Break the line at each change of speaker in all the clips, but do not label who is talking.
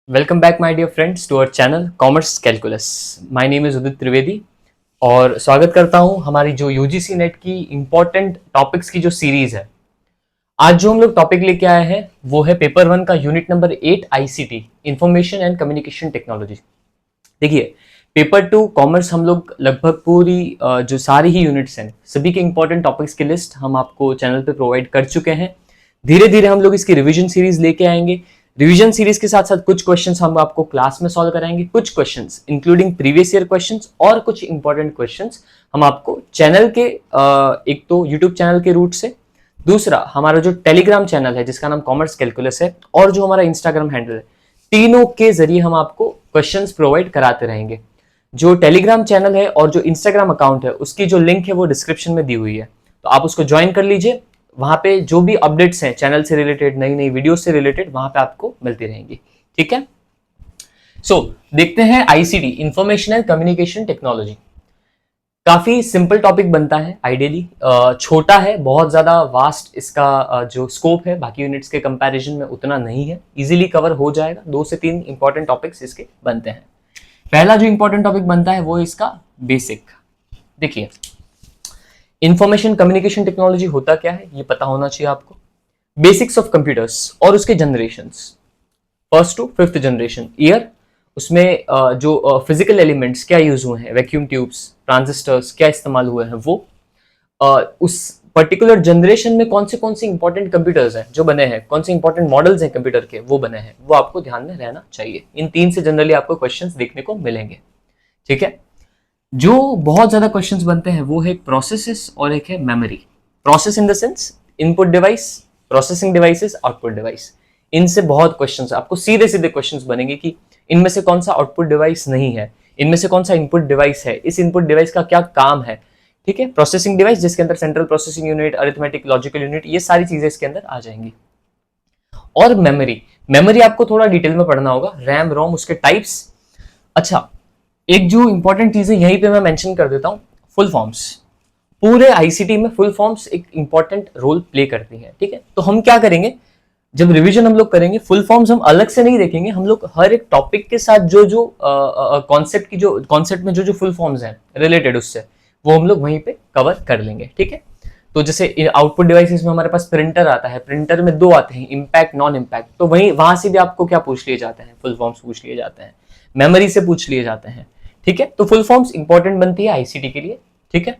Welcome back my dear friends to our channel Commerce Calculus. My name is Udit Trivedi और स्वागत करता हूं हमारी जो यूजीसी नेट की इंपॉर्टेंट टॉपिक्स की जो सीरीज है। आज जो हम लोग टॉपिक लेके आए हैं वो है पेपर 1 का unit number 8 ICT information and communication technology. देखिए, पेपर 2 कॉमर्स हम लोग लगभग पूरी जो सारी ही यूनिट्स हैं सभी के इंपॉर्टेंट टॉपिक्स की लिस्ट हम आपको चैनल पे प्रोवाइड कर चुके हैं। धीरे धीरे हम लोग इसकी रिवीजन सीरीज लेके आएंगे। रिवीजन सीरीज के साथ साथ कुछ क्वेश्चंस हम आपको क्लास में सॉल्व कराएंगे, कुछ questions including previous year questions और कुछ इंपॉर्टेंट क्वेश्चंस हम आपको चैनल के एक तो यूट्यूब चैनल के रूट से, दूसरा हमारा जो टेलीग्राम चैनल है जिसका नाम कॉमर्स कैलकुलस है, और जो हमारा इंस्टाग्राम हैंडल है, तीनों के जरिए हम आपको क्वेश्चंस प्रोवाइड कराते रहेंगे। जो टेलीग्राम चैनल है और जो इंस्टाग्राम अकाउंट है उसकी जो लिंक है वो डिस्क्रिप्शन में दी हुई है, तो आप उसको ज्वाइन कर लीजिए। वहां पे जो भी अपडेट्स हैं चैनल से रिलेटेड, नई नई वीडियो से रिलेटेड, वहां पे आपको मिलती रहेंगी। ठीक है, सो देखते हैं ICT information and communication technology. काफी सिंपल टॉपिक बनता है, आइडियली छोटा है, बहुत ज्यादा वास्ट इसका जो स्कोप है बाकी यूनिट्स के कंपैरिजन में उतना नहीं है, इजीली कवर हो जाएगा। 2 से 3 इंपॉर्टेंट टॉपिक्स इसके बनते हैं। पहला जो इंपॉर्टेंट टॉपिक बनता है वो इसका बेसिक। देखिए, इंफॉर्मेशन कम्युनिकेशन टेक्नोलॉजी होता क्या है ये पता होना चाहिए आपको। बेसिक्स ऑफ कंप्यूटर्स और उसके generations, first to fifth generation year, उसमें जो फिजिकल एलिमेंट्स क्या यूज हुए हैं, वैक्यूम ट्यूब्स, ट्रांजिस्टर्स क्या इस्तेमाल हुए हैं, वो उस पर्टिकुलर जनरेशन में कौन से इंपॉर्टेंट कंप्यूटर्स हैं जो बने हैं, कौन से इंपॉर्टेंट मॉडल्स हैं कंप्यूटर के वो बने हैं, वो आपको ध्यान में रहना चाहिए। इन 3 से जनरली आपको क्वेश्चंस देखने को मिलेंगे। ठीक है, जो बहुत ज्यादा क्वेश्चंस बनते हैं वो है एक प्रोसेसेस और एक है memory. Process in the sense input device, processing devices, output device. इनसे बहुत क्वेश्चंस आपको सीधे सीधे क्वेश्चंस बनेंगे कि इनमें से कौन सा आउटपुट डिवाइस नहीं है, इनमें से कौन सा इनपुट डिवाइस है, इस इनपुट डिवाइस का क्या काम है। ठीक है, प्रोसेसिंग डिवाइस जिसके अंदर central processing unit, arithmetic, logical unit, ये सारी चीजें इसके अंदर आ जाएंगी। और मेमोरी, मेमोरी आपको थोड़ा डिटेल में पढ़ना होगा, रैम, रोम, उसके टाइप्स। अच्छा, एक जो इंपॉर्टेंट चीज है यहीं पे मैं मेंशन कर देता हूं, फुल फॉर्म्स। पूरे आईसीटी में फुल फॉर्म्स एक इंपॉर्टेंट रोल प्ले करती हैं। ठीक है, तो हम क्या करेंगे, जब रिवीजन हम लोग करेंगे, फुल फॉर्म्स हम अलग से नहीं देखेंगे, हम लोग हर एक टॉपिक के साथ जो जो कॉन्सेप्ट में जो जो फुल फॉर्म्स हैं रिलेटेड उससे, वो हम लोग वहीं पे कवर कर लेंगे। ठीक है, तो जैसे आउटपुट डिवाइसेस में हमारे पास प्रिंटर आता है, प्रिंटर में 2 आते हैं, इंपैक्ट, नॉन इंपैक्ट, तो वहीं वहां से भी आपको क्या पूछ लिए जाते हैं, फुल फॉर्म्स पूछ लिए जाते हैं, मेमोरी से पूछ लिए जाते हैं। ठीक है, तो फुल फॉर्म्स इंपॉर्टेंट बनती है आईसीटी के लिए। ठीक है,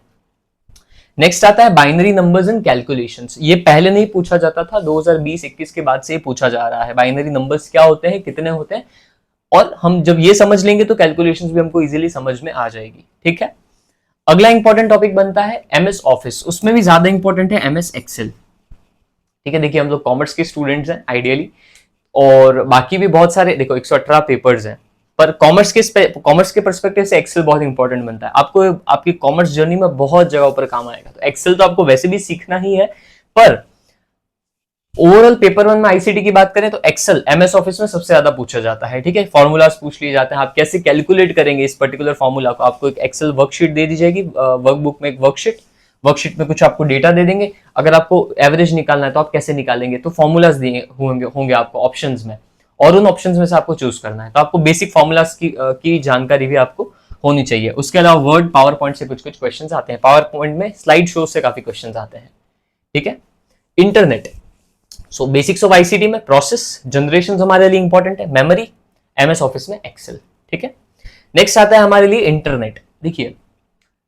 नेक्स्ट आता है बाइनरी नंबर्स एंड कैलकुलेशंस। ये पहले नहीं पूछा जाता था, 2020-21 के बाद से ये पूछा जा रहा है। बाइनरी नंबर्स क्या होते हैं, कितने होते हैं, और हम जब ये समझ लेंगे तो कैलकुलेशंस भी हमको इजीली समझ में आ जाएगी। ठीक है, अगला इंपॉर्टेंट टॉपिक बनता है एमएस ऑफिस, उसमें भी ज्यादा इंपॉर्टेंट है एमएस एक्सेल। ठीक है, देखिए हम लोग कॉमर्स के स्टूडेंट्स हैं आइडियली, और बाकी भी बहुत सारे, देखो 118 पेपर्स हैं, पर कॉमर्स के पर्सपेक्टिव से एक्सेल बहुत इंपॉर्टेंट बनता है। आपको आपकी कॉमर्स जर्नी में बहुत जगह पर काम आएगा, तो एक्सेल तो आपको वैसे भी सीखना ही है, पर ओवरऑल पेपर 1 में आईसीटी की बात करें तो एक्सेल एमएस ऑफिस में सबसे ज्यादा पूछा जाता है। ठीक है, फॉर्मूलाज पूछ लिए जाते हैं, आप कैसे कैलकुलेट करेंगे इस पर्टिकुलर फॉर्मूला को। आपको एक एक्सेल वर्कशीट दे दी जाएगी, वर्कबुक में एक वर्कशीट में कुछ आपको डेटा दे देंगे, अगर आपको एवरेज निकालना है तो आप कैसे निकालेंगे, तो फॉर्मूलाज दिए होंगे आपको ऑप्शंस में, और उन ऑप्शंस में से आपको चूज करना है। तो आपको बेसिक फॉर्मूलाज की जानकारी भी आपको होनी चाहिए। उसके अलावा वर्ड, पावर पॉइंट से कुछ क्वेश्चंस आते हैं, पावर पॉइंट में स्लाइड शो से काफी क्वेश्चंस आते हैं। ठीक है, internet, so basics of ICT में प्रोसेस, जनरेशन हमारे लिए इंपॉर्टेंट है, मेमोरी, एमएस ऑफिस में एक्सेल। ठीक है, नेक्स्ट आता है हमारे लिए इंटरनेट। देखिए,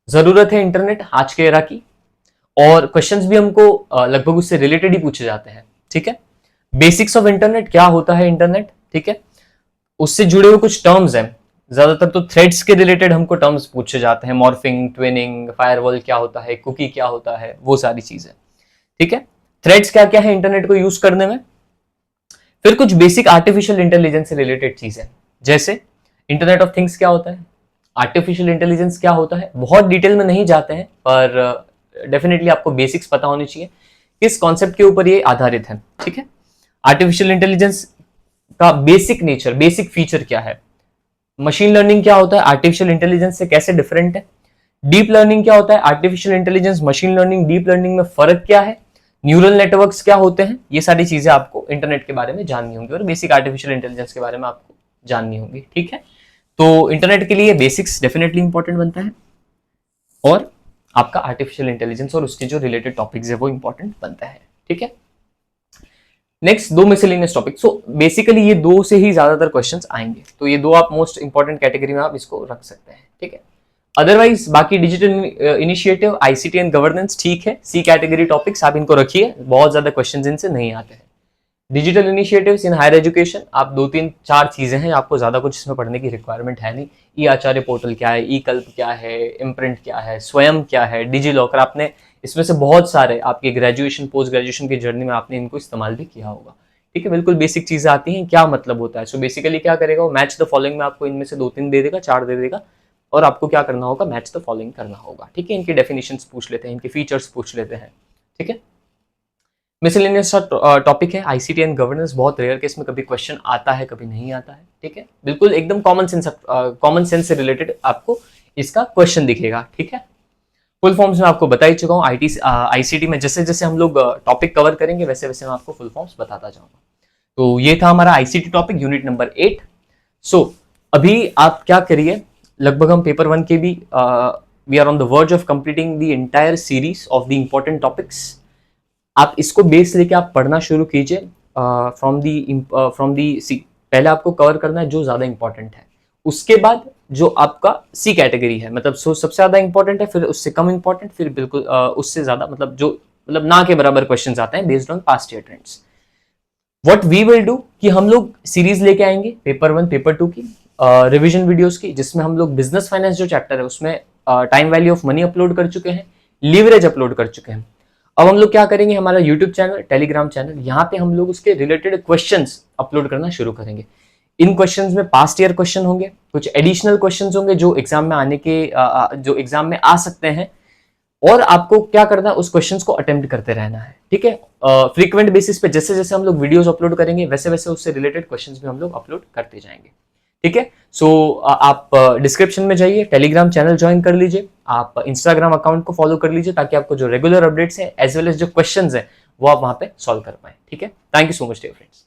जरूरत है इंटरनेट आज के एरा की, और क्वेश्चंस भी हमको लगभग उससे रिलेटेड ही पूछे जाते हैं। ठीक है, बेसिक्स ऑफ इंटरनेट, क्या होता है इंटरनेट। ठीक है, उससे जुड़े हुए कुछ टर्म्स हैं, ज्यादातर तो थ्रेड्स के रिलेटेड हमको टर्म्स पूछे जाते हैं, मॉर्फिंग, ट्विनिंग, फायरवॉल क्या होता है, कुकी क्या होता है, वो सारी चीजें। ठीक है, थ्रेड्स क्या क्या है इंटरनेट को यूज करने में। फिर कुछ बेसिक आर्टिफिशियल इंटेलिजेंस से रिलेटेड चीजें, जैसे इंटरनेट ऑफ थिंग्स क्या होता है, आर्टिफिशियल इंटेलिजेंस क्या होता है। बहुत डिटेल में नहीं जाते हैं, पर डेफिनेटली आपको बेसिक्स पता होनी चाहिए, किस कॉन्सेप्ट के ऊपर ये आधारित है। ठीक है, आर्टिफिशियल इंटेलिजेंस का बेसिक नेचर, बेसिक फीचर क्या है, मशीन लर्निंग क्या होता है, आर्टिफिशियल इंटेलिजेंस से कैसे डिफरेंट है, डीप लर्निंग क्या होता है, artificial intelligence, machine learning, deep learning में फर्क क्या है, न्यूरल नेटवर्क्स क्या होते हैं, ये सारी चीजें आपको इंटरनेट के बारे में जाननी होंगी, और बेसिक आर्टिफिशियल इंटेलिजेंस के बारे में आपको जाननी होगी, ठीक है। तो इंटरनेट के लिए बेसिक्स डेफिनेटली इंपॉर्टेंट बनता है, और आपका आर्टिफिशियल इंटेलिजेंस और उसके जो रिलेटेड टॉपिक्स है वो इंपॉर्टेंट बनता है, ठीक है। नेक्स्ट, दो मिसलेनियस टॉपिक। सो बेसिकली ये दो से ही ज्यादातर क्वेश्चंस आएंगे, तो ये दो आप मोस्ट इंपॉर्टेंट कैटेगरी में आप इसको रख सकते हैं, ठीक है। अदरवाइज बाकी digital initiative, ICT and governance ठीक है, सी कैटेगरी टॉपिक्स आप इनको रखिए, बहुत ज्यादा क्वेश्चंस इनसे नहीं आते हैं। Digital initiatives in higher education, आप 2-3-4 चीजें हैं, आपको ज्यादा कुछ इसमें पढ़ने की रिक्वायरमेंट है नहीं। ई आचार्य पोर्टल क्या है, ई कल्प क्या है, इम्प्रिंट क्या है, स्वयं क्या है, डिजी लॉकर, आपने इसमें से बहुत सारे आपके ग्रेजुएशन पोस्ट ग्रेजुएशन की जर्नी में आपने इनको इस्तेमाल भी किया होगा, ठीक है। बिल्कुल बेसिक चीजें आती हैं, क्या मतलब होता है। सो बेसिकली क्या करेगा वो, मैच द फॉलोइंग में आपको इनमें से 2-3 दे देगा, 4 दे देगा, और आपको क्या करना होगा, मैच द फॉलोइंग करना होगा, ठीक है। इनकी डेफिनेशंस पूछ लेते हैं, इनके फीचर्स पूछ लेते हैं, ठीक है। मिसलेनियस टॉपिक है आईसीटी एंड गवर्नेंस, बहुत रेयर केस में कभी क्वेश्चन आता है, कभी नहीं आता है, ठीक है। बिल्कुल एकदम कॉमन सेंस से रिलेटेड आपको इसका क्वेश्चन दिखेगा, ठीक है। फुल फॉर्म्स में आपको बता ही चुका हूँ, आईसीटी में जैसे जैसे हम लोग टॉपिक कवर करेंगे वैसे वैसे मैं आपको फुल फॉर्म्स बताता जाऊंगा। तो ये था हमारा आईसीटी टॉपिक, यूनिट नंबर 8। सो अभी आप क्या करिए, लगभग हम पेपर 1 के भी we are on the verge of completing the entire series of the important topics. आप इसको बेस लेके आप पढ़ना शुरू कीजिए फ्रॉम दी सी। पहले आपको कवर करना है जो ज्यादा इंपॉर्टेंट है, उसके बाद जो आपका सी कैटेगरी है, मतलब सबसे ज्यादा इंपॉर्टेंट है, फिर उससे कम इंपॉर्टेंट, फिर बिल्कुल उससे ज्यादा, मतलब जो मतलब ना के बराबर क्वेश्चंस आते हैं based on past year trends. What we will do कि हम लोग सीरीज लेके आएंगे पेपर 1 पेपर 2 की रिवीजन वीडियोस की, जिसमें हम लोग बिजनेस फाइनेंस जो चैप्टर है उसमें time value of money upload कर चुके हैं, लीवरेज अपलोड कर चुके हैं। अब हम लोग क्या करेंगे, हमारा यूट्यूब चैनल, टेलीग्राम चैनल, यहाँ पे हम लोग उसके रिलेटेड क्वेश्चंस अपलोड करना शुरू करेंगे। इन क्वेश्चंस में पास्ट ईयर क्वेश्चन होंगे, कुछ एडिशनल क्वेश्चंस होंगे जो एग्जाम में आने के जो एग्जाम में आ सकते हैं, और आपको क्या करना है, उस क्वेश्चंस को अटेम्प्ट करते रहना है, ठीक है। फ्रीक्वेंट बेसिस पे जैसे जैसे हम लोग वीडियोस अपलोड करेंगे वैसे वैसे उससे रिलेटेड क्वेश्चंस भी हम लोग अपलोड करते जाएंगे, ठीक है। सो आप डिस्क्रिप्शन में जाइए, टेलीग्राम चैनल ज्वाइन कर लीजिए, आप इंस्टाग्राम अकाउंट को फॉलो कर लीजिए, ताकि आपको जो रेगुलर अपडेट्स है एज वेल एज जो क्वेश्चंस है वो आप वहां पे सॉल्व कर पाए, ठीक है। Thank you so much dear friends.